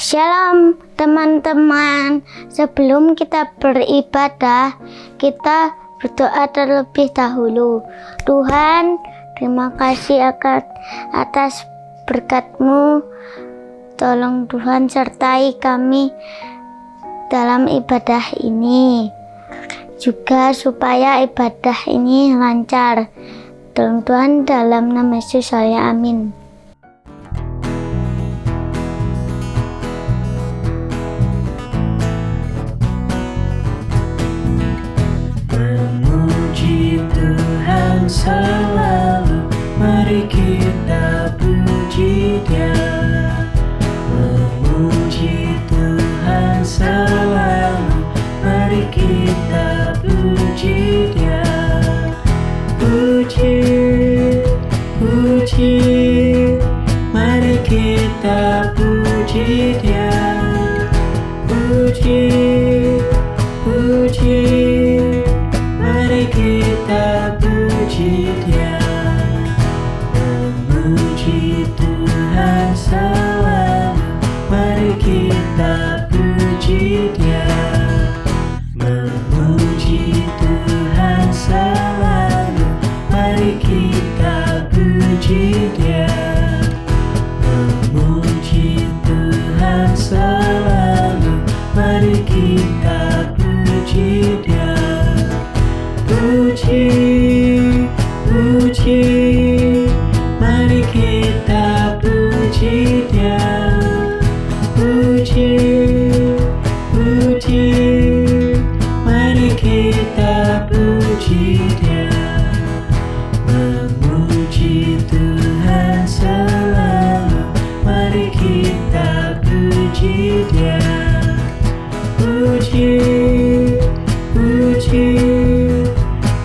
Shalom teman-teman, sebelum kita beribadah, kita berdoa terlebih dahulu. Tuhan, terima kasih atas berkat-Mu. Tolong Tuhan sertai kami dalam ibadah ini, juga supaya ibadah ini lancar. Tolong Tuhan, dalam nama Yesus saya, amin. Selalu mari kita puji Dia, memuji Tuhan selalu, mari kita puji Dia. Puji, puji, mari kita puji Dia. Puji, puji, mari kita puji Dia. Memuji Tuhan selalu, mari kita puji Dia. Memuji Tuhan selalu, mari kita puji Dia. Memuji Tuhan selalu, mari kita puji Dia. Puji, puji, mari kita puji Dia. Puji, puji, mari kita puji Dia. Memuji Tuhan selalu, mari kita puji Dia. Puji, puji,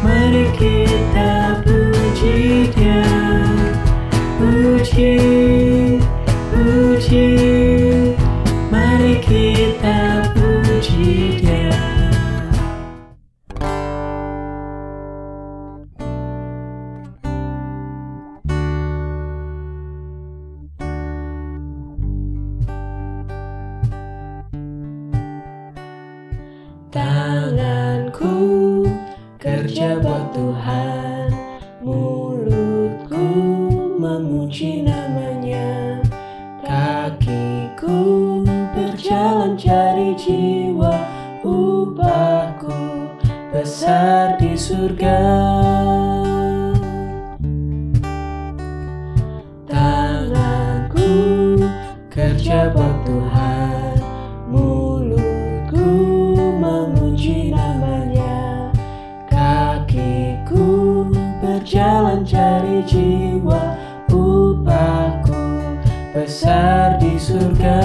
mari kita puji Dia. Puji, puji, mari kita puji Dia. Tanganku kerja buat Tuhan, mulutku memuji namanya, kakiku berjalan cari jiwa, upahku besar di surga. Tanganku kerja buat Tuhan, mulutku memuji namanya, kakiku berjalan cari jiwa, upahku besar di surga.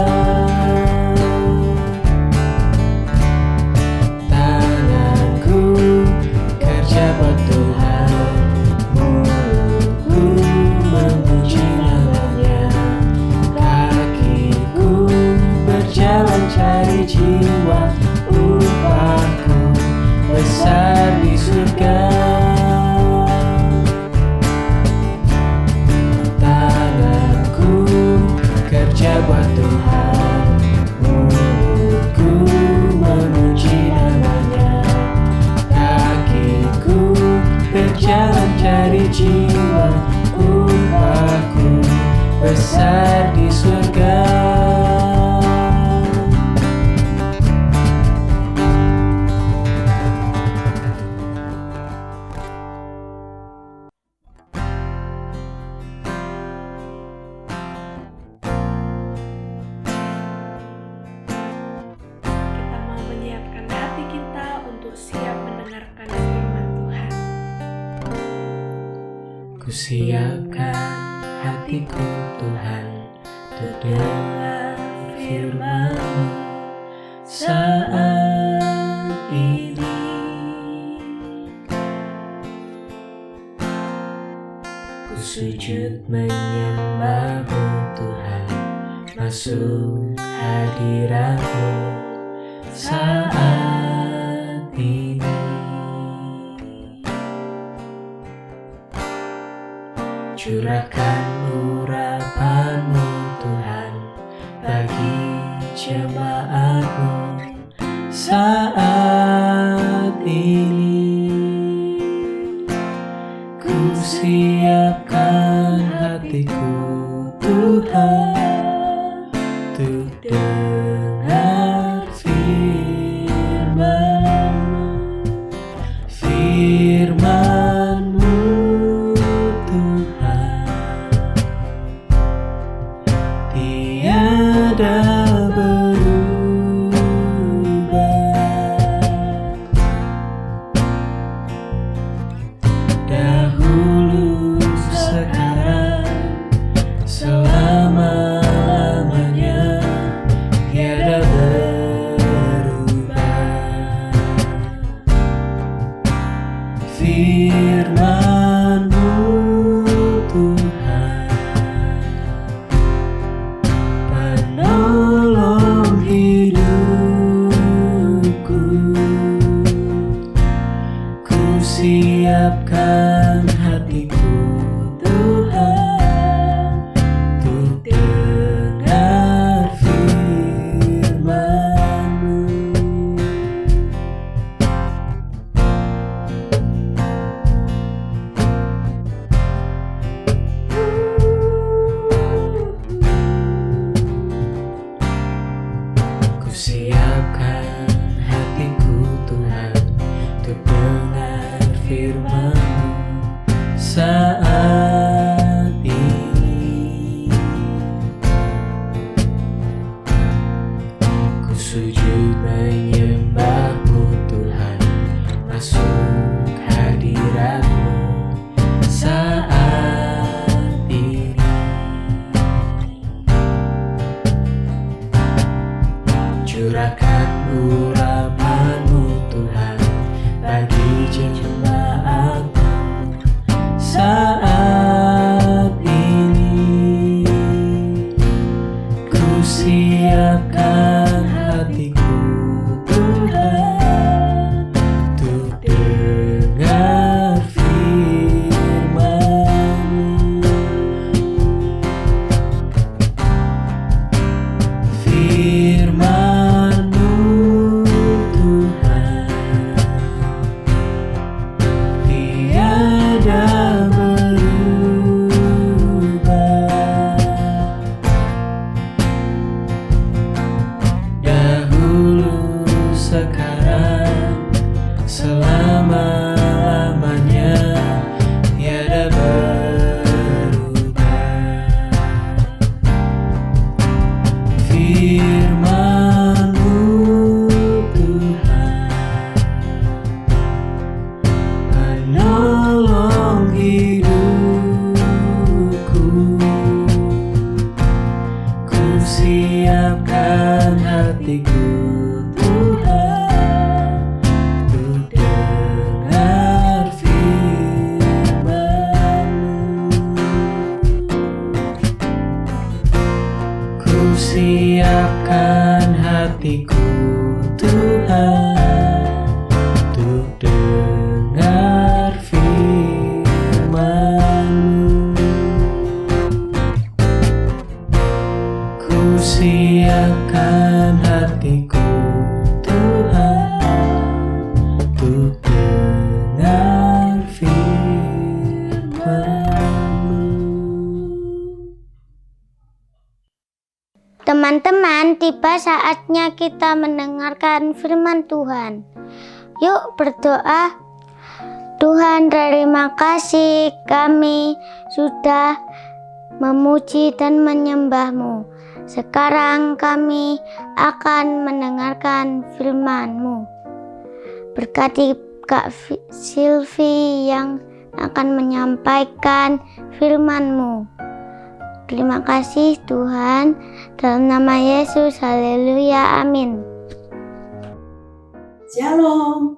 Tanganku kerja buat Tuhan, mulutku memuji namanya, kakiku berjalan cari jiwa, upahku besar di surga. Tanganku kerja buat Tuhan, mulutku memuji namanya, kakiku berjalan cari jiwa, upahku besar di surga. Kusiapkan hatiku Tuhan untuk dengar firman-Mu saat ini. Ku sujud menyembah-Mu Tuhan, masuk hadirat-Mu saat ini. Curahkan urapan-Mu Tuhan bagi Saat ini ku siapkan hatiku Tuhan untuk dengar firman-Mu Tuhan, tiada berubah. Dahulu, sekarang, selama-lamanya, tiada berubah. Firman-Mu Tuhan, penolong hidupku. Ku siapkan hatiku Tuhan untuk dengar firman-Mu. Ku siapkan hatiku Tuhan untuk dengar firman-Mu saat ini. Ku sujud menyembah-Mu Tuhan, masuk hadirat-Mu saat ini. Curahkan urapan-Mu Tuhan bagi jemaat-Mu saat ini. Ku siapkan hatiku Tuhan untuk dengar firman-Mu. Firman-Mu Tuhan, tiada berubah. Dahulu, sekarang, selama-lamanya, tiada berubah. Firman-Mu Tuhan, penolong hidupku. Ku siapkan hatiku Tuhan untuk dengar firman-Mu. Ku siapkan hatiku Tuhan untuk dengar firman-Mu. Ku siapkan hatiku Tuhan untuk dengar firman-Mu. Teman-teman, tiba saatnya kita mendengarkan firman Tuhan. Yuk berdoa. Tuhan, terima kasih kami sudah memuji dan menyembah-Mu. Sekarang kami akan mendengarkan firman-Mu. Berkati Kak Silvi yang akan menyampaikan firman-Mu. Terima kasih Tuhan, dalam nama Yesus, haleluya, amin. Shalom,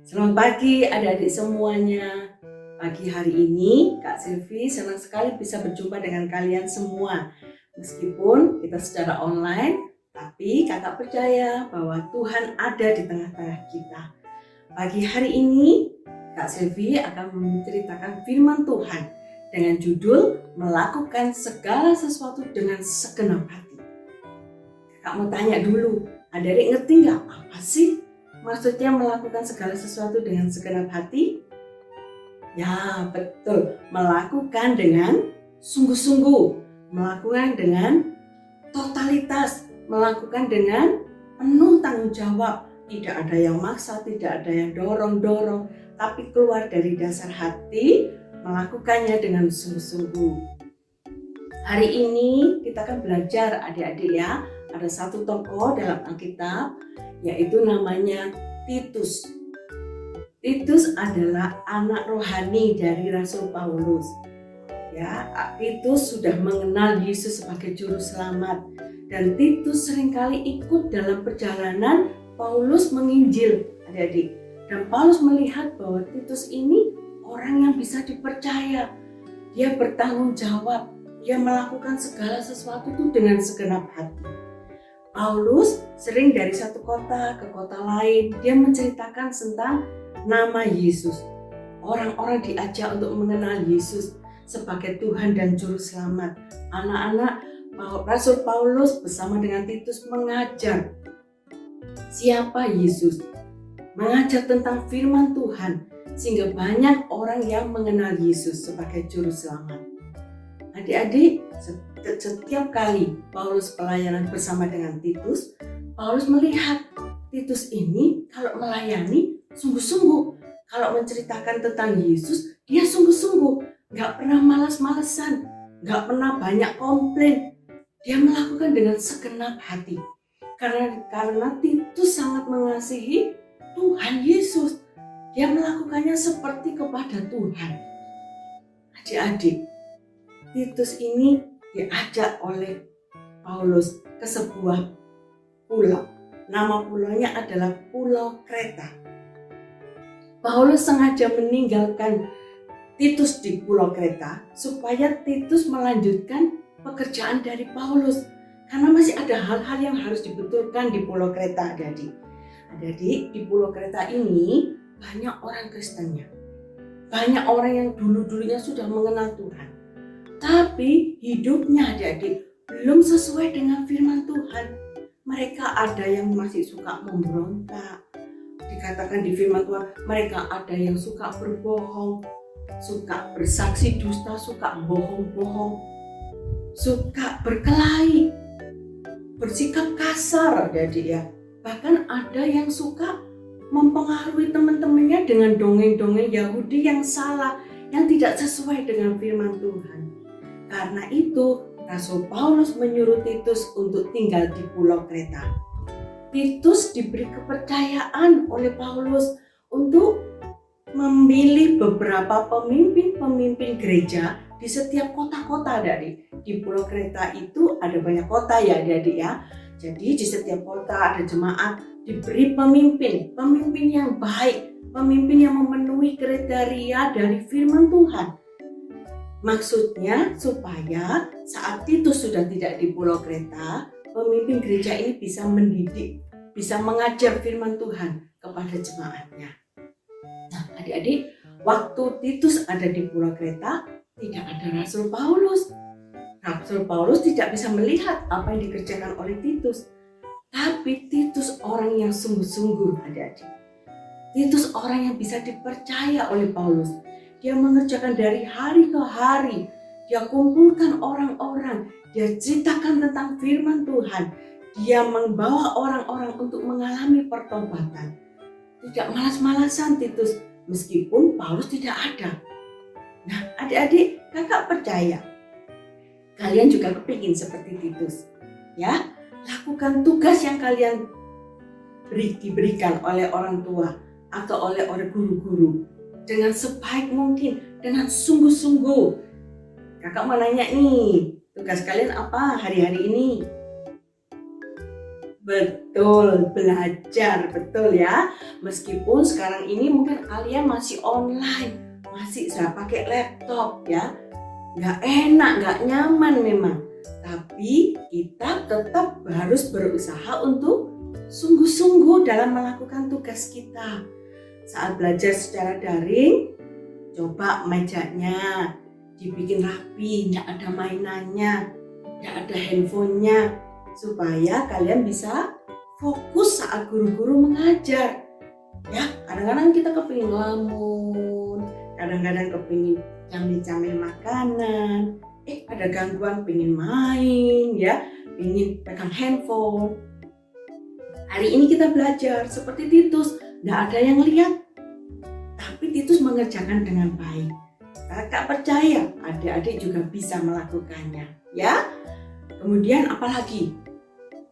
selamat pagi adik-adik semuanya. Pagi hari ini Kak Silvi senang sekali bisa berjumpa dengan kalian semua. Meskipun kita secara online, tapi kakak percaya bahwa Tuhan ada di tengah-tengah kita. Pagi hari ini Kak Silvi akan menceritakan firman Tuhan dengan judul melakukan segala sesuatu dengan segenap hati. Kakak mau tanya dulu, Adik-adik ngerti nggak apa sih maksudnya melakukan segala sesuatu dengan segenap hati? Ya, betul. Melakukan dengan sungguh-sungguh, melakukan dengan totalitas, melakukan dengan penuh tanggung jawab. Tidak ada yang maksa, tidak ada yang dorong-dorong, tapi keluar dari dasar hati, melakukannya dengan sungguh-sungguh. Hari ini kita akan belajar adik-adik ya. Ada satu tokoh dalam Alkitab, yaitu namanya Titus. Titus adalah anak rohani dari Rasul Paulus. Ya, Titus sudah mengenal Yesus sebagai juru selamat, dan Titus seringkali ikut dalam perjalanan Paulus menginjil, adik-adik. Dan Paulus melihat bahwa Titus ini orang yang bisa dipercaya. Dia bertanggung jawab, dia melakukan segala sesuatu itu dengan segenap hati. Paulus sering dari satu kota ke kota lain, dia menceritakan tentang nama Yesus. Orang-orang diajak untuk mengenal Yesus sebagai Tuhan dan Juru Selamat. Anak-anak Rasul Paulus bersama dengan Titus mengajar siapa Yesus, mengajar tentang firman Tuhan, sehingga banyak orang yang mengenal Yesus sebagai Juru Selamat. Adik-adik, setiap kali Paulus pelayanan bersama dengan Titus, Paulus melihat Titus ini kalau melayani sungguh-sungguh. Kalau menceritakan tentang Yesus, dia sungguh-sungguh, gak pernah malas-malesan, gak pernah banyak komplain. Dia melakukan dengan segenap hati. Karena Titus sangat mengasihi Tuhan Yesus. Dia melakukannya seperti kepada Tuhan. Adik-adik, Titus ini diajak oleh Paulus ke sebuah pulau. Nama pulaunya adalah Pulau Kreta. Paulus sengaja meninggalkan Titus di Pulau Kreta supaya Titus melanjutkan pekerjaan dari Paulus. Karena masih ada hal-hal yang harus dibetulkan di Pulau Kreta, adik-adik. Adik-adik, di Pulau Kreta ini banyak orang Kristennya. Banyak orang yang dulu-dulunya sudah mengenal Tuhan. Tapi hidupnya adik-adik belum sesuai dengan firman Tuhan. Mereka ada yang masih suka memberontak. Dikatakan di firman Tuhan, mereka ada yang suka berbohong, suka bersaksi dusta, suka bohong-bohong, suka berkelahi, bersikap kasar adik-adik ya. Bahkan ada yang suka mempengaruhi teman-temannya dengan dongeng-dongeng Yahudi yang salah, yang tidak sesuai dengan firman Tuhan. Karena itu, Rasul Paulus menyuruh Titus untuk tinggal di Pulau Kreta. Titus diberi kepercayaan oleh Paulus untuk memilih beberapa pemimpin-pemimpin gereja di setiap kota-kota, adik-adik. Di Pulau Kreta itu ada banyak kota ya, adik-adik ya. Jadi di setiap kota ada jemaat diberi pemimpin yang baik, pemimpin yang memenuhi kriteria dari firman Tuhan. Maksudnya supaya saat Titus sudah tidak di Pulau Kreta, pemimpin gereja ini bisa mendidik, bisa mengajar firman Tuhan kepada jemaatnya. Nah, adik-adik, waktu Titus ada di Pulau Kreta, tidak ada Rasul Paulus. Rasul Paulus tidak bisa melihat apa yang dikerjakan oleh Titus. Tapi Titus orang yang sungguh-sungguh, adik-adik. Titus orang yang bisa dipercaya oleh Paulus. Dia mengerjakan dari hari ke hari. Dia kumpulkan orang-orang. Dia ceritakan tentang firman Tuhan. Dia membawa orang-orang untuk mengalami pertobatan. Tidak malas-malasan Titus, meskipun Paulus tidak ada. Nah, adik-adik, kakak percaya kalian juga kepingin seperti Titus. Ya, lakukan tugas yang kalian diberikan oleh orang tua atau oleh guru-guru dengan sebaik mungkin, dengan sungguh-sungguh. Kakak mau nanya nih, tugas kalian apa hari-hari ini? Betul, belajar, betul ya. Meskipun sekarang ini mungkin kalian masih online, masih pakai laptop ya. Nggak enak, nggak nyaman memang. Tapi kita tetap harus berusaha untuk sungguh-sungguh dalam melakukan tugas kita. Saat belajar secara daring, coba mejanya dibikin rapi, nggak ada mainannya, nggak ada handphonenya, supaya kalian bisa fokus saat guru-guru mengajar. Ya, kadang-kadang kita kepingin ngelamun, kadang-kadang kepingin camil-camil makanan, ada gangguan pingin main, ya, pingin pegang handphone. Hari ini kita belajar seperti Titus, tidak ada yang lihat, tapi Titus mengerjakan dengan baik. Kakak percaya adik-adik juga bisa melakukannya, ya. Kemudian apalagi?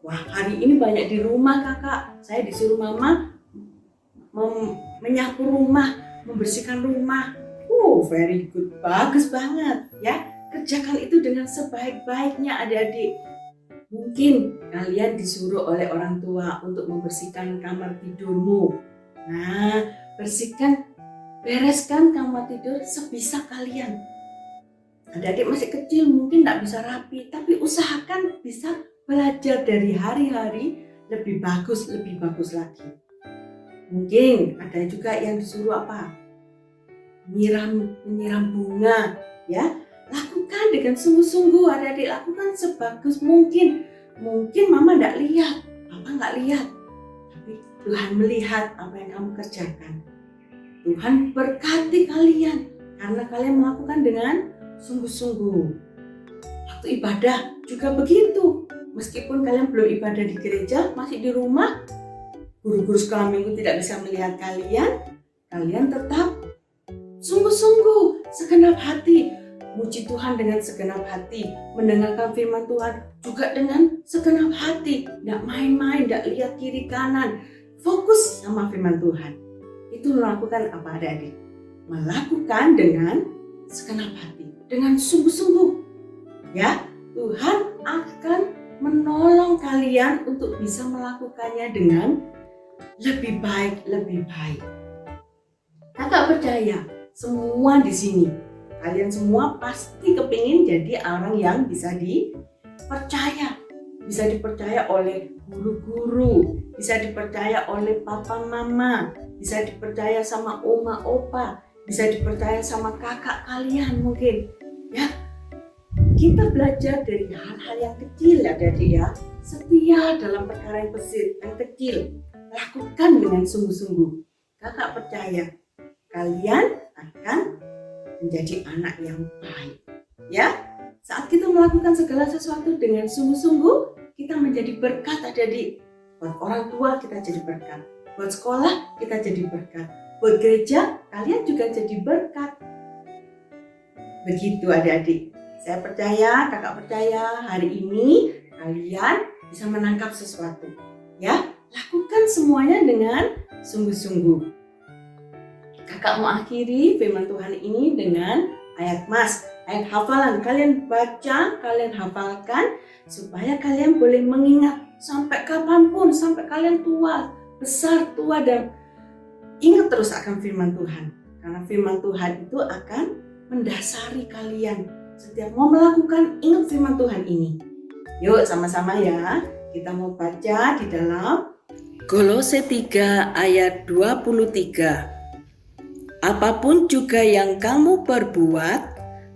Wah, hari ini banyak di rumah kakak. Saya disuruh mama menyapu rumah, membersihkan rumah. Very good, bagus banget, ya. Kerjakan itu dengan sebaik-baiknya adik-adik. Mungkin kalian disuruh oleh orang tua untuk membersihkan kamar tidurmu. Nah, bereskan kamar tidur sebisa kalian. Adik-adik masih kecil mungkin tidak bisa rapi, tapi usahakan bisa belajar dari hari-hari lebih bagus lagi. Mungkin ada juga yang disuruh apa? Menyiram bunga, ya. Lakukan dengan sungguh-sungguh, adik-adik, lakukan sebagus mungkin. Mungkin mama tidak lihat, papa nggak lihat, tapi Tuhan melihat apa yang kamu kerjakan. Tuhan berkati kalian karena kalian melakukan dengan sungguh-sungguh. Waktu ibadah juga begitu. Meskipun kalian belum ibadah di gereja, masih di rumah, guru-guru sekolah minggu tidak bisa melihat kalian tetap sungguh-sungguh, segenap hati, muji Tuhan dengan segenap hati, mendengarkan firman Tuhan juga dengan segenap hati, tidak main-main, tidak lihat kiri kanan, fokus sama firman Tuhan. Itu melakukan apa adik-adik? Melakukan dengan segenap hati, dengan sungguh-sungguh. Ya, Tuhan akan menolong kalian untuk bisa melakukannya dengan lebih baik. Kakak percaya semua di sini, kalian semua pasti kepingin jadi orang yang bisa dipercaya. Bisa dipercaya oleh guru-guru, bisa dipercaya oleh papa mama, bisa dipercaya sama oma opa, bisa dipercaya sama kakak kalian mungkin. Ya, kita belajar dari hal-hal yang kecil ya adik-adik ya. Setia dalam perkara yang kecil, lakukan dengan sungguh-sungguh. Kakak percaya kalian akan menjadi anak yang baik. Ya, saat kita melakukan segala sesuatu dengan sungguh-sungguh, kita menjadi berkat adik-adik. Buat orang tua kita jadi berkat, buat sekolah kita jadi berkat, buat gereja kalian juga jadi berkat. Begitu adik-adik. Saya percaya, kakak percaya hari ini kalian bisa menangkap sesuatu. Ya, lakukan semuanya dengan sungguh-sungguh. Kakak mau akhiri firman Tuhan ini dengan ayat hafalan. Kalian baca, kalian hafalkan supaya kalian boleh mengingat sampai kapanpun, sampai kalian besar, tua dan ingat terus akan firman Tuhan. Karena firman Tuhan itu akan mendasari kalian. Setiap mau melakukan, ingat firman Tuhan ini. Yuk sama-sama ya, kita mau baca di dalam Kolose 3 ayat 23. Apapun juga yang kamu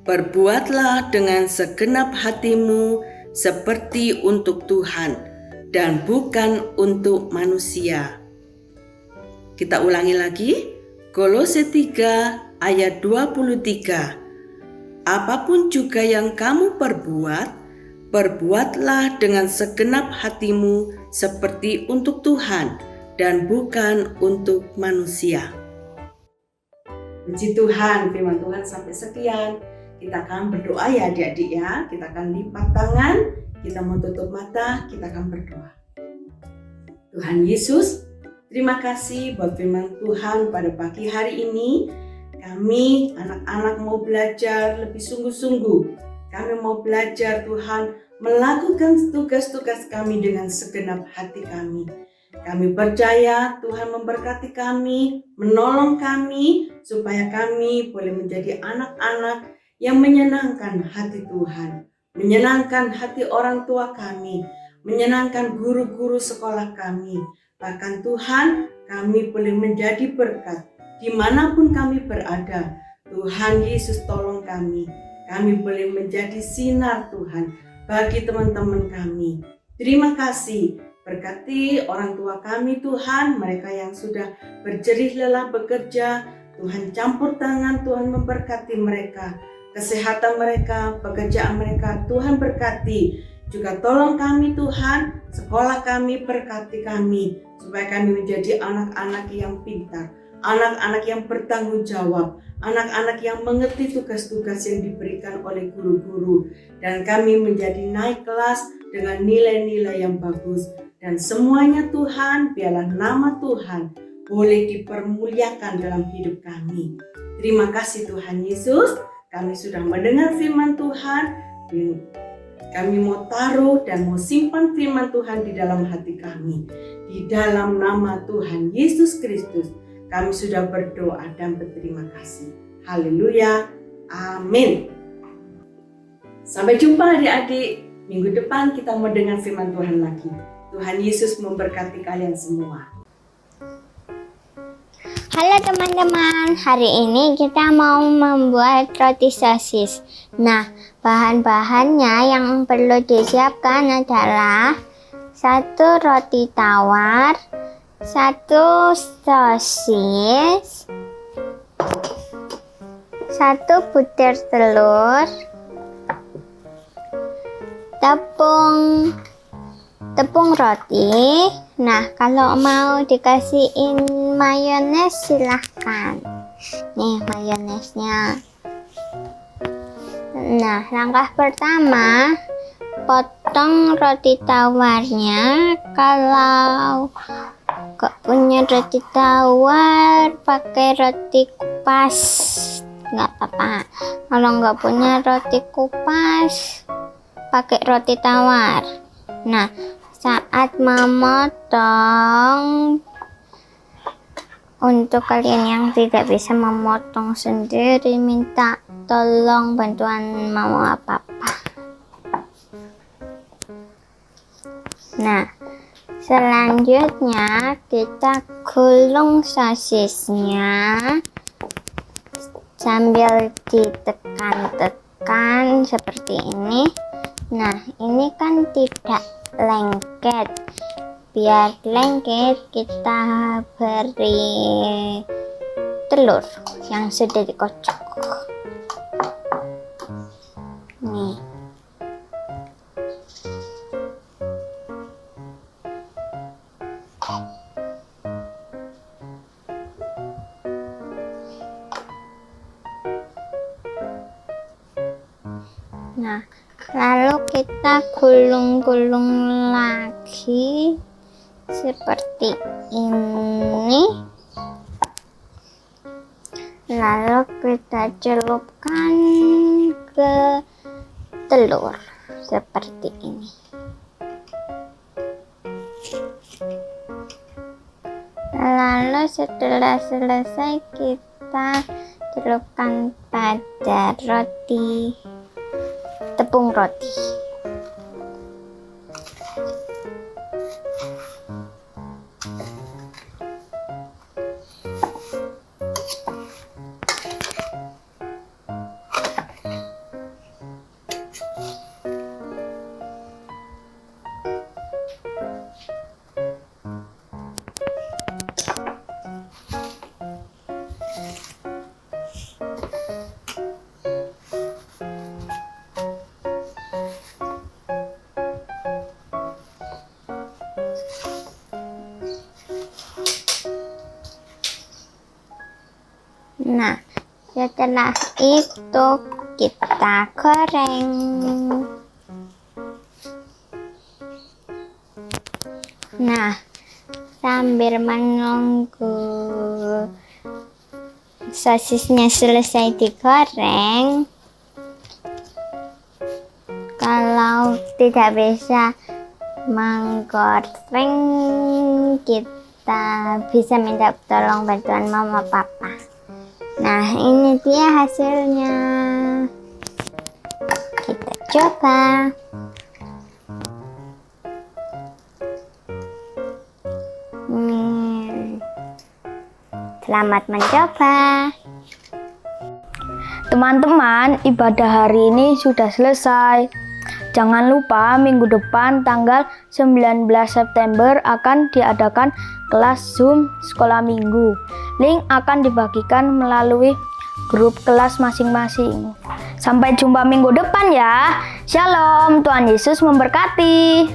perbuatlah dengan segenap hatimu seperti untuk Tuhan dan bukan untuk manusia. Kita ulangi lagi, Kolose 3 ayat 23. Apapun juga yang kamu perbuatlah dengan segenap hatimu seperti untuk Tuhan dan bukan untuk manusia. Puji Tuhan, firman Tuhan sampai sekian. Kita akan berdoa ya adik-adik ya. Kita akan lipat tangan, kita mau tutup mata, kita akan berdoa. Tuhan Yesus, terima kasih buat firman Tuhan pada pagi hari ini. Kami anak-anak mau belajar lebih sungguh-sungguh. Kami mau belajar Tuhan melakukan tugas-tugas kami dengan segenap hati kami. Kami percaya Tuhan memberkati kami, menolong kami supaya kami boleh menjadi anak-anak yang menyenangkan hati Tuhan, menyenangkan hati orang tua kami, menyenangkan guru-guru sekolah kami. Bahkan Tuhan, kami boleh menjadi berkat dimanapun kami berada. Tuhan Yesus tolong kami. Kami boleh menjadi sinar Tuhan bagi teman-teman kami. Terima kasih Berkati orang tua kami Tuhan, mereka yang sudah berjerih lelah bekerja. Tuhan campur tangan, Tuhan memberkati mereka. Kesehatan mereka, pekerjaan mereka, Tuhan berkati. Juga tolong kami Tuhan, sekolah kami, berkati kami. Supaya kami menjadi anak-anak yang pintar, anak-anak yang bertanggung jawab, anak-anak yang mengerti tugas-tugas yang diberikan oleh guru-guru. Dan kami menjadi naik kelas dengan nilai-nilai yang bagus. Dan semuanya Tuhan, biarlah nama Tuhan boleh dipermuliakan dalam hidup kami. Terima kasih Tuhan Yesus, kami sudah mendengar firman Tuhan. Kami mau taruh dan mau simpan firman Tuhan di dalam hati kami. Di dalam nama Tuhan Yesus Kristus, kami sudah berdoa dan berterima kasih. Haleluya. Amin. Sampai jumpa adik-adik. Minggu depan kita mau dengar firman Tuhan lagi. Tuhan Yesus memberkati kalian semua. Halo teman-teman, hari ini kita mau membuat roti sosis. Nah, bahan-bahannya yang perlu disiapkan adalah 1 roti tawar, 1 sosis, 1 butir telur, tepung roti. Nah, kalau mau dikasihin mayones silahkan. Nih mayonesnya. Nah, langkah pertama, potong roti tawarnya. Kalau gak punya roti tawar, pakai roti kupas, gak apa-apa. Kalau gak punya roti kupas, pakai roti tawar. Nah, saat memotong, untuk kalian yang tidak bisa memotong sendiri, minta tolong bantuan mama papa. Nah, selanjutnya kita gulung sosisnya sambil ditekan-tekan seperti ini. Nah, ini kan tidak lengket. Biar lengket, kita beri telur yang sudah dikocok. Nih. Nah, lalu kita gulung-gulung lagi seperti ini. Lalu kita celupkan ke telur seperti ini. Lalu setelah selesai, kita celupkan pada tepung roti. Nah, setelah itu kita goreng. Nah, sambil menunggu sosisnya selesai digoreng, kalau tidak bisa menggoreng, kita bisa minta tolong bantuan mama papa. Nah, ini dia hasilnya. Kita coba. Selamat mencoba. Teman-teman, ibadah hari ini sudah selesai. Jangan lupa minggu depan tanggal 19 September akan diadakan kelas Zoom sekolah minggu. Link akan dibagikan melalui grup kelas masing-masing. Sampai jumpa minggu depan ya. Shalom, Tuhan Yesus memberkati.